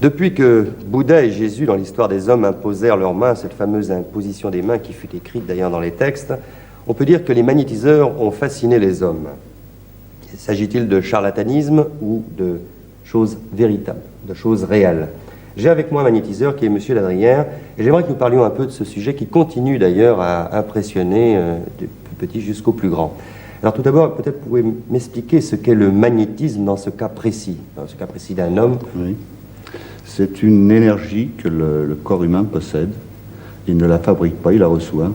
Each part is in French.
Depuis que Bouddha et Jésus, dans l'histoire des hommes, imposèrent leurs mains, cette fameuse imposition des mains qui fut écrite d'ailleurs dans les textes, on peut dire que les magnétiseurs ont fasciné les hommes. S'agit-il de charlatanisme ou de choses véritables, de choses réelles? J'ai avec moi un magnétiseur qui est Monsieur Ladrière, et j'aimerais que nous parlions un peu de ce sujet qui continue d'ailleurs à impressionner du plus petit jusqu'au plus grand. Alors tout d'abord, peut-être vous pouvez m'expliquer ce qu'est le magnétisme dans ce cas précis d'un homme. Oui. C'est une énergie que le corps humain possède. Il ne la fabrique pas, il la reçoit.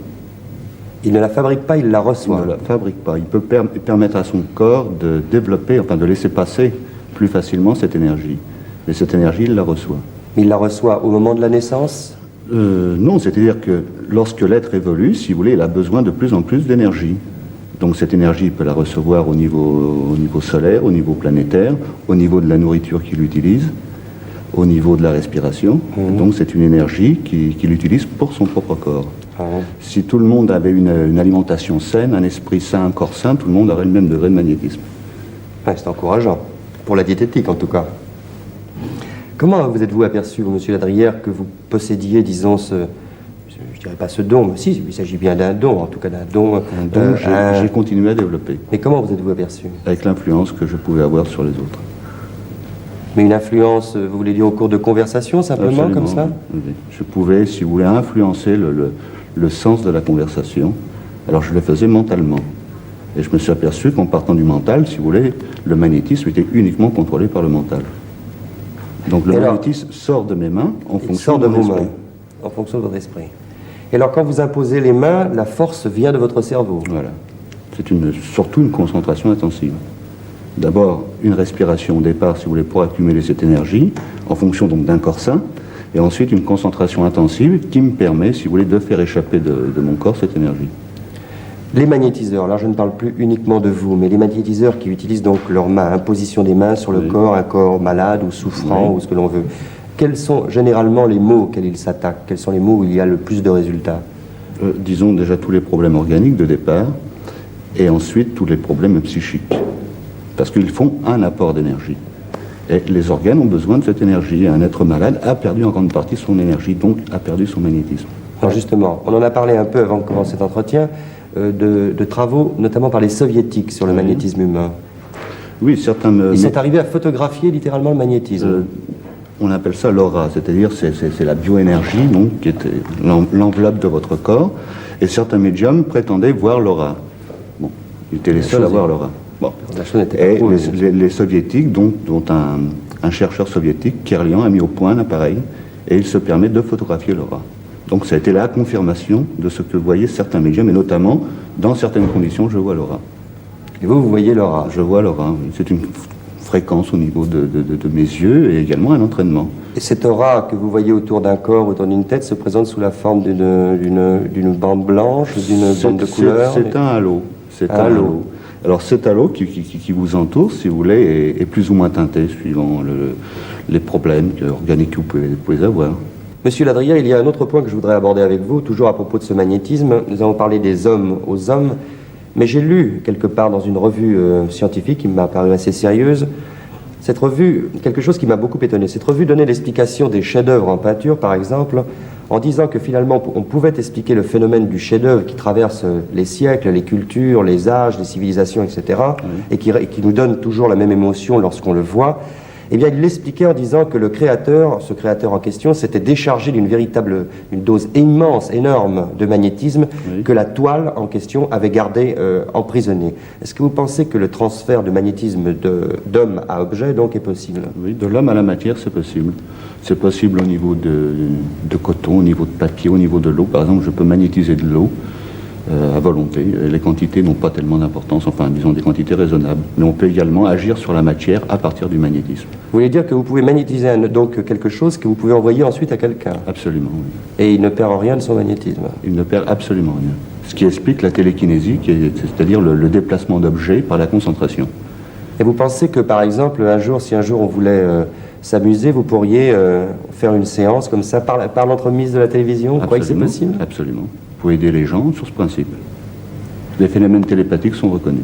Il ne la fabrique pas, il la reçoit. Il ne la fabrique pas. Il peut permettre à son corps de développer, enfin de laisser passer plus facilement cette énergie. Mais cette énergie, il la reçoit. Il la reçoit au moment de la naissance? Non, c'est-à-dire que lorsque l'être évolue, si vous voulez, il a besoin de plus en plus d'énergie. Donc cette énergie, il peut la recevoir au niveau solaire, au niveau planétaire, au niveau de la nourriture qu'il utilise, au niveau de la respiration. Donc c'est une énergie qu'il utilise pour son propre corps. Si tout le monde avait une alimentation saine, un esprit sain, un corps sain, tout le monde aurait le même degré de magnétisme. Ouais, c'est encourageant, pour la diététique en tout cas. Comment vous êtes-vous aperçu, Monsieur Ladrière, que vous possédiez, disons, je dirais pas ce don, mais si, il s'agit bien d'un don, en tout cas d'un don. Un don que j'ai continué à développer. Mais comment vous êtes-vous aperçu? Avec l'influence que je pouvais avoir sur les autres. Mais une influence, vous voulez dire au cours de conversation, simplement, absolument, comme ça? Oui. Je pouvais, si vous voulez, influencer le sens de la conversation. Alors je le faisais mentalement. Et je me suis aperçu qu'en partant du mental, si vous voulez, le magnétisme était uniquement contrôlé par le mental. Donc le magnétisme sort de mes mains en fonction de vos mains. En fonction de votre esprit. Et alors quand vous imposez les mains, la force vient de votre cerveau. Voilà. C'est surtout une concentration intensive. D'abord, une respiration au départ, si vous voulez, pour accumuler cette énergie, en fonction donc d'un corps sain, et ensuite une concentration intensive qui me permet, si vous voulez, de faire échapper de mon corps cette énergie. Les magnétiseurs, là je ne parle plus uniquement de vous, mais les magnétiseurs qui utilisent donc leurs mains, imposition des mains sur le corps, un corps malade ou souffrant ou ce que l'on veut, quels sont généralement les maux auxquels ils s'attaquent? Quels sont les maux où il y a le plus de résultats? Disons déjà tous les problèmes organiques de départ, et ensuite tous les problèmes psychiques. Parce qu'ils font un apport d'énergie. Et les organes ont besoin de cette énergie. Un être malade a perdu en grande partie son énergie, donc a perdu son magnétisme. Alors justement, on en a parlé un peu avant de commencer cet entretien, de travaux, notamment par les soviétiques, sur le magnétisme humain. Oui, certains... Ils sont arrivés à photographier littéralement le magnétisme. On appelle ça l'aura, c'est-à-dire c'est la bioénergie, donc, qui était l'enveloppe de votre corps, et certains médiums prétendaient voir l'aura. Bon, ils étaient les seuls à voir l'aura. Bon. Et les soviétiques, dont un chercheur soviétique, Kirlian, a mis au point un appareil, et il se permet de photographier l'aura. Donc ça a été la confirmation de ce que voyaient certains médiums, et notamment, dans certaines conditions, je vois l'aura. Et vous voyez l'aura? Je vois l'aura, oui. C'est une fréquence au niveau de mes yeux, et également un entraînement. Et cette aura que vous voyez autour d'un corps, autour d'une tête, se présente sous la forme d'une bande blanche, d'une bande de couleur? C'est un halo. C'est un halo. Alors cet halo qui vous entoure, si vous voulez, est plus ou moins teinté suivant les problèmes organiques que vous pouvez avoir. Monsieur Ladrière, il y a un autre point que je voudrais aborder avec vous, toujours à propos de ce magnétisme. Nous avons parlé des hommes aux hommes, mais j'ai lu quelque part dans une revue scientifique qui m'a paru assez sérieuse, cette revue, quelque chose qui m'a beaucoup étonné. Cette revue donnait l'explication des chefs-d'œuvre en peinture, par exemple, en disant que finalement on pouvait expliquer le phénomène du chef-d'œuvre qui traverse les siècles, les cultures, les âges, les civilisations, etc., et qui nous donne toujours la même émotion lorsqu'on le voit. Eh bien, il l'expliquait en disant que le créateur, ce créateur en question, s'était déchargé d'une dose immense, énorme de magnétisme que la toile en question avait gardé emprisonnée. Est-ce que vous pensez que le transfert de magnétisme d'homme à objet, donc, est possible? Oui, de l'homme à la matière, c'est possible. C'est possible au niveau de coton, au niveau de papier, au niveau de l'eau. Par exemple, je peux magnétiser de l'eau à volonté. Les quantités n'ont pas tellement d'importance, enfin, disons des quantités raisonnables. Mais on peut également agir sur la matière à partir du magnétisme. Vous voulez dire que vous pouvez magnétiser donc quelque chose que vous pouvez envoyer ensuite à quelqu'un? Absolument, oui. Et il ne perd en rien de son magnétisme? Il ne perd absolument rien. Ce qui explique la télékinésie, c'est-à-dire le déplacement d'objets par la concentration. Et vous pensez que, par exemple, si un jour on voulait s'amuser, vous pourriez faire une séance comme ça par l'entremise de la télévision? Vous croyez que c'est possible? Absolument. Vous pouvez aider les gens sur ce principe. Les phénomènes télépathiques sont reconnus.